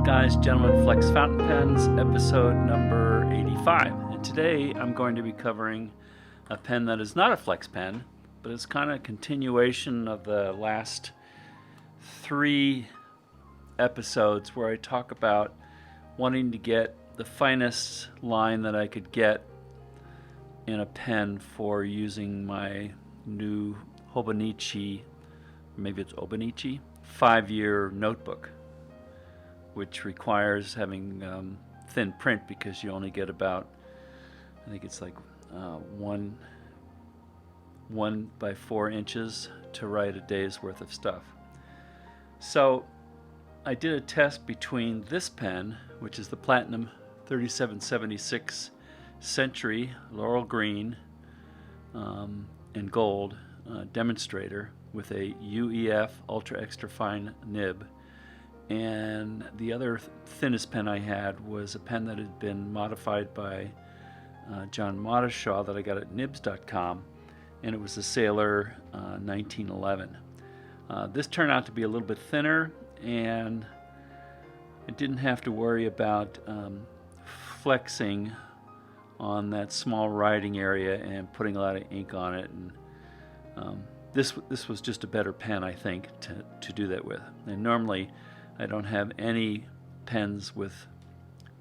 guys, gentlemen, Flex Fountain Pens, episode number 85. And today I'm going to be covering a pen that is not a flex pen, but it's kind of a continuation of the last 3 episodes where I talk about wanting to get the finest line that I could get in a pen for using my new Hobonichi, maybe it's Hobonichi, 5-year notebook, which requires having thin print because you only get about, I think it's like 1 by 4 inches to write a day's worth of stuff. So I did a test between this pen, which is the Platinum 3776 Centruy Laurel green and gold demonstrator with a UEF ultra extra fine nib, and the other thinnest pen I had was a pen that had been modified by John Modishaw that I got at nibs.com, and it was a Sailor 1911. This turned out to be a little bit thinner, and I didn't have to worry about flexing on that small writing area and putting a lot of ink on it. And this was just a better pen, I think, to do that with. And normally I don't have any pens with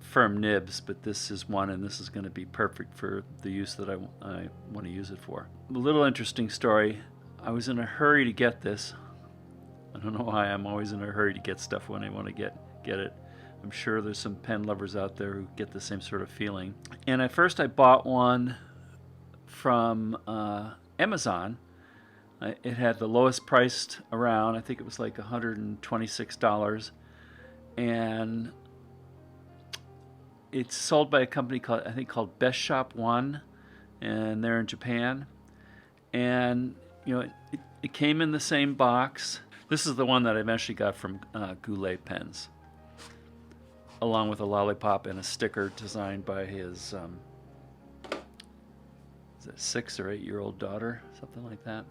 firm nibs, but this is one, and this is going to be perfect for the use that I want to use it for. A little interesting story. I was in a hurry to get this. I don't know why I'm always in a hurry to get stuff when I want to get it. I'm sure there's some pen lovers out there who get the same sort of feeling. And at first I bought one from Amazon. It had the lowest priced around. I think it was like $126, and it's sold by a company called Best Shop One, and they're in Japan. And it came in the same box. This is the one that I eventually got from Goulet Pens, along with a lollipop and a sticker designed by his is it 6 or 8 year old daughter, something like that.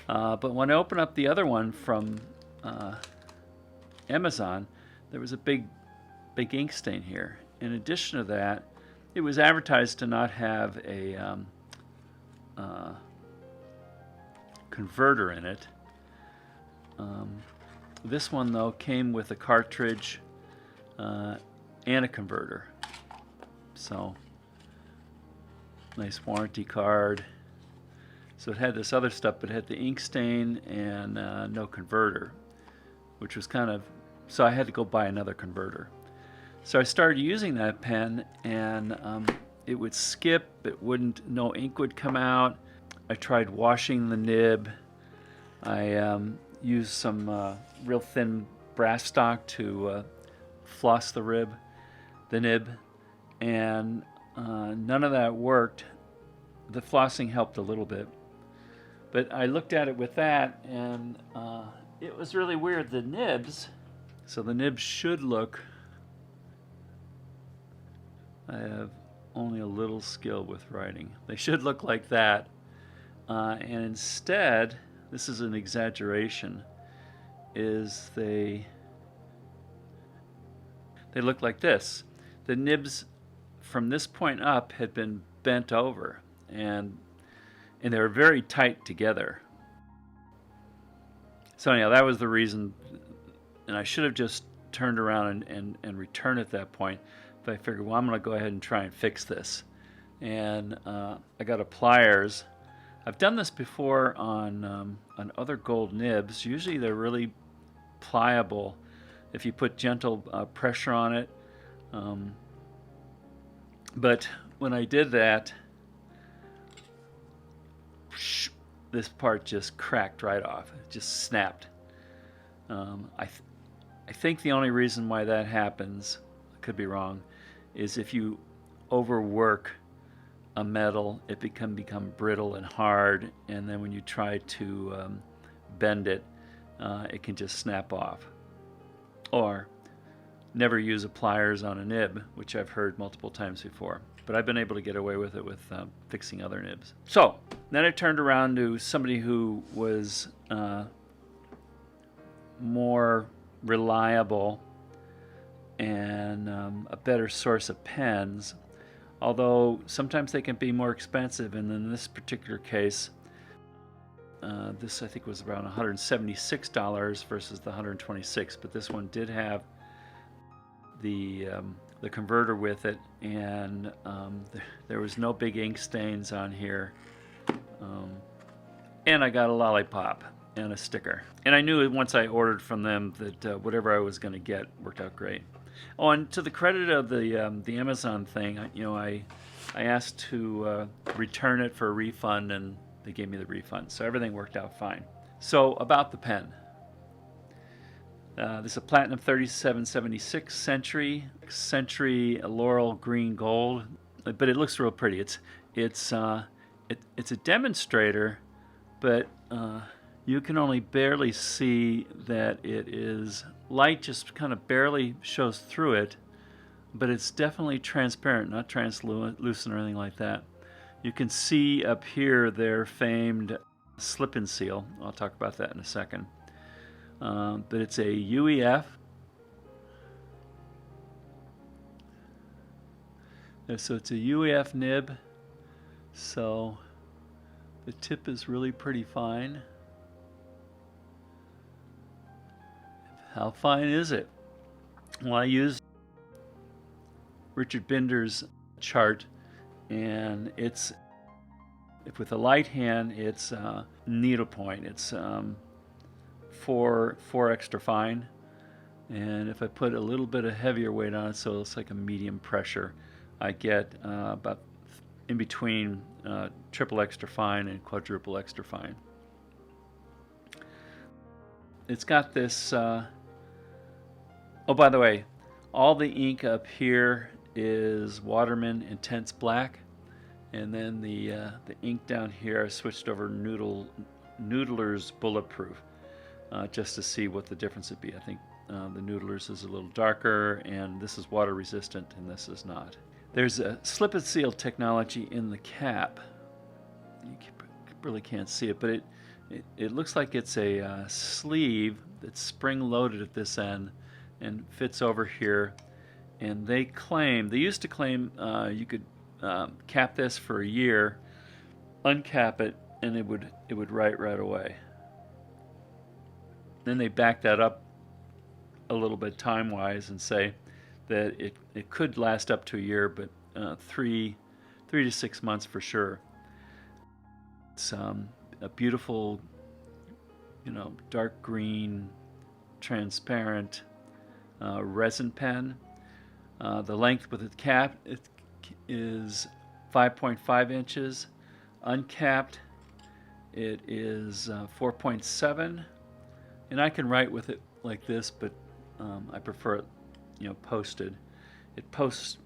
But when I opened up the other one from Amazon, there was a big ink stain here. In addition to that, it was advertised to not have a converter in it. This one, though, came with a cartridge and a converter. So, nice warranty card. So it had this other stuff, but it had the ink stain and no converter, which was so I had to go buy another converter. So I started using that pen, and it would skip, no ink would come out. I tried washing the nib. I used some real thin brass stock to floss the nib, and none of that worked. The flossing helped a little bit. But I looked at it with that, and it was really weird. The nibs should look, I have only a little skill with writing. They should look like that. And instead, this is an exaggeration, is they look like this. The nibs from this point up had been bent over, and they were very tight together. So anyhow, that was the reason, and I should have just turned around and returned at that point. But I figured, well, I'm going to go ahead and try and fix this. And I got a pliers. I've done this before on other gold nibs. Usually they're really pliable if you put gentle pressure on it. But when I did that, this part just cracked right off. It just snapped. I think the only reason why that happens, I could be wrong, is if you overwork a metal, it can become brittle and hard, and then when you try to bend it, it can just snap off. Or never use a pliers on a nib, which I've heard multiple times before. But I've been able to get away with it with fixing other nibs. So then I turned around to somebody who was more reliable and a better source of pens, although sometimes they can be more expensive. And in this particular case, this I think was around $176 versus the $126, but this one did have the converter with it, and there was no big ink stains on here, and I got a lollipop and a sticker. And I knew once I ordered from them that whatever I was going to get worked out great. Oh, and to the credit of the Amazon thing, I asked to return it for a refund, and they gave me the refund, so everything worked out fine. So about the pen. This is a Platinum 3776 Century Laurel green gold, but it looks real pretty. It's a demonstrator, but you can only barely see that it is light, just kind of barely shows through it, but it's definitely transparent, not translucent or anything like that. You can see up here their famed slip and seal. I'll talk about that in a second. But it's a UEF. So it's a UEF nib. So the tip is really pretty fine. How fine is it? Well, I used Richard Binder's chart, and it's, if with a light hand, it's needlepoint. It's 4 extra fine, and if I put a little bit of heavier weight on it, so it's like a medium pressure, I get about in between triple extra fine and quadruple extra fine. It's got this. Oh, by the way, all the ink up here is Waterman Intense Black, and then the ink down here I switched over Noodler's Bulletproof, just to see what the difference would be. I think the Noodler's is a little darker, and this is water resistant, and this is not. There's a slip and seal technology in the cap. You really can't see it, but it looks like it's a sleeve that's spring loaded at this end and fits over here. And they used to claim you could cap this for a year, uncap it, and it would write right away. Then they back that up a little bit time-wise and say that it could last up to a year, but 3 to 6 months for sure. It's a beautiful, dark green, transparent resin pen. The length with the cap is 5.5 inches. Uncapped, it is 4.7. And I can write with it like this, but I prefer it, posted. It posts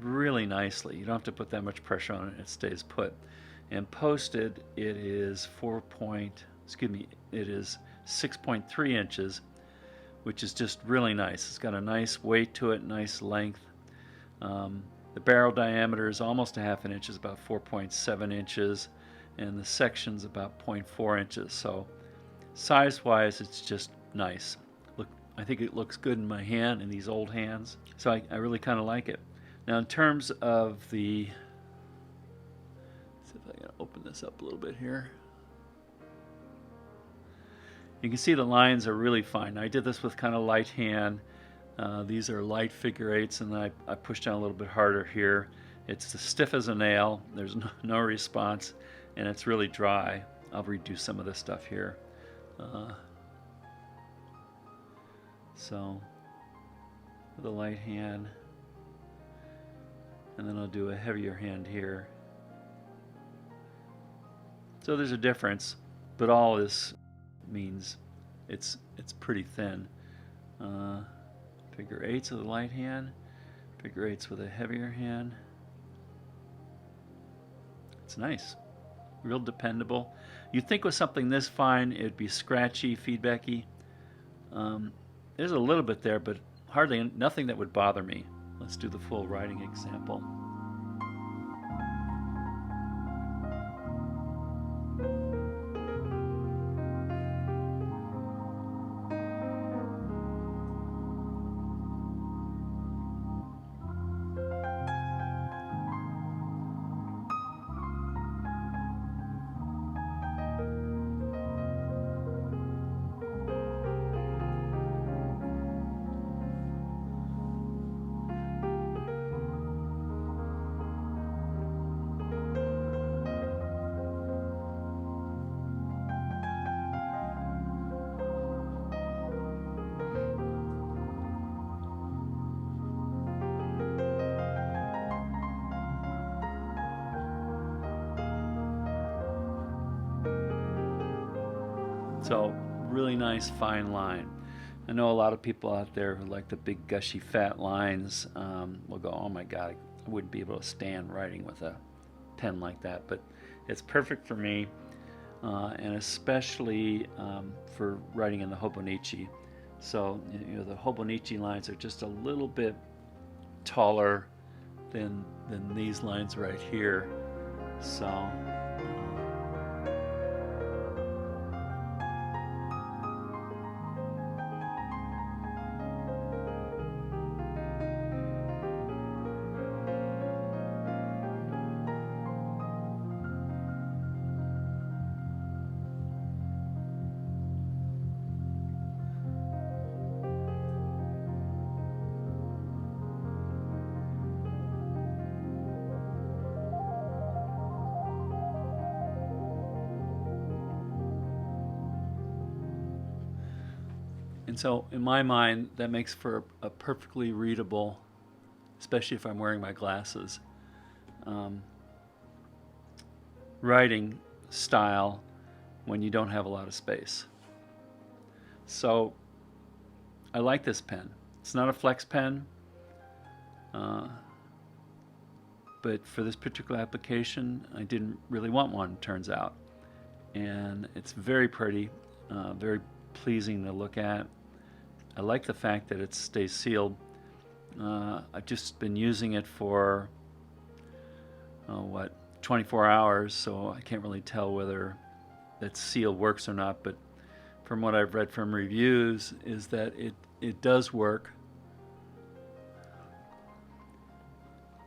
really nicely. You don't have to put that much pressure on it; it stays put. And posted, it is 6.3 inches, which is just really nice. It's got a nice weight to it, nice length. The barrel diameter is almost a half an inch, is about 4.7 inches, and the section's about 0.4 inches. So size-wise, it's just nice. I think it looks good in my hand, in these old hands. So I really kind of like it. Now, in terms of the, let's see if I can open this up a little bit here. You can see the lines are really fine. I did this with kind of light hand. These are light figure eights, and I pushed down a little bit harder here. It's as stiff as a nail. There's no response, and it's really dry. I'll redo some of this stuff here. So, with a light hand, and then I'll do a heavier hand here. So there's a difference, but all this means it's pretty thin. Figure eights with a light hand, figure eights with a heavier hand. It's nice, real dependable. You'd think with something this fine it'd be scratchy, feedbacky. There's a little bit there, but hardly nothing that would bother me. Let's do the full writing example. So really nice fine line. I know a lot of people out there who like the big gushy fat lines will go, oh my god, I wouldn't be able to stand writing with a pen like that, but it's perfect for me, and especially for writing in the Hobonichi. So the Hobonichi lines are just a little bit taller than these lines right here. So and so in my mind, that makes for a perfectly readable, especially if I'm wearing my glasses, writing style when you don't have a lot of space. So I like this pen. It's not a flex pen, but for this particular application, I didn't really want one, turns out. And it's very pretty, very pleasing to look at. I like the fact that it stays sealed. I've just been using it for 24 hours, so I can't really tell whether that seal works or not, but from what I've read from reviews is that it does work.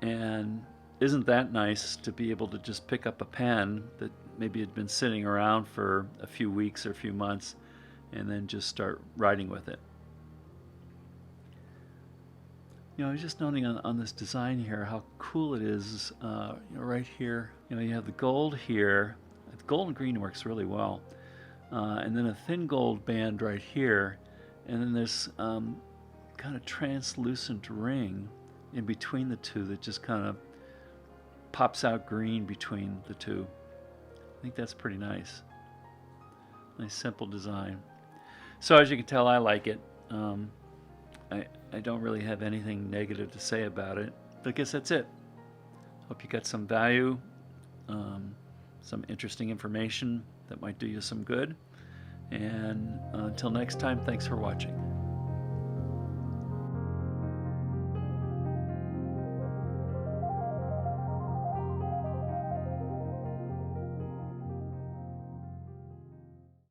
And isn't that nice to be able to just pick up a pen that maybe had been sitting around for a few weeks or a few months and then just start writing with it. I was just noting on this design here how cool it is. Right here, you have the gold here. The gold and green works really well, and then a thin gold band right here, and then this kind of translucent ring in between the two that just kind of pops out green between the two. I think that's pretty nice. Nice simple design. So as you can tell, I like it. I don't really have anything negative to say about it. But I guess that's it. Hope you got some value, some interesting information that might do you some good. And until next time, thanks for watching.